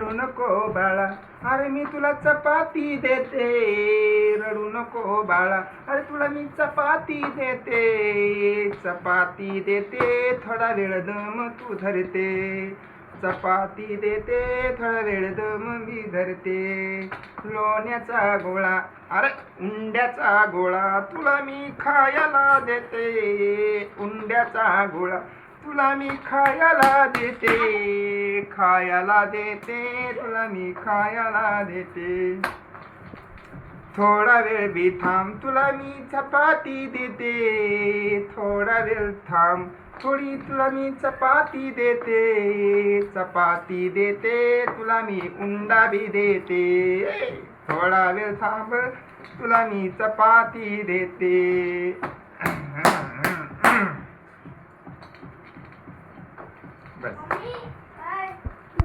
रडू नको बाळा, अरे मी तुला चपाती देते. रडू नको बाळा, अरे तुला मी चपाती देते. चपाती देते, थोडा वेळ दम तू धरते. चपाती देते, थोडा वेळ दम मी धरते. लोण्याचा गोळा, अरे उंड्याचा गोळा तुला मी खायला देते. उंड्याचा गोळा तुला मी खायला देते. खायला देते, तुला मी खायला देते. थोडा वेळ बी थांब, तुला मी चपाती देते. थोडा वेळ थांब, थोडी तुला मी चपाती देते. चपाती देते, तुला मी उंडा बी देते. थोडा वेळ थांब, तुला मी चपाती देते.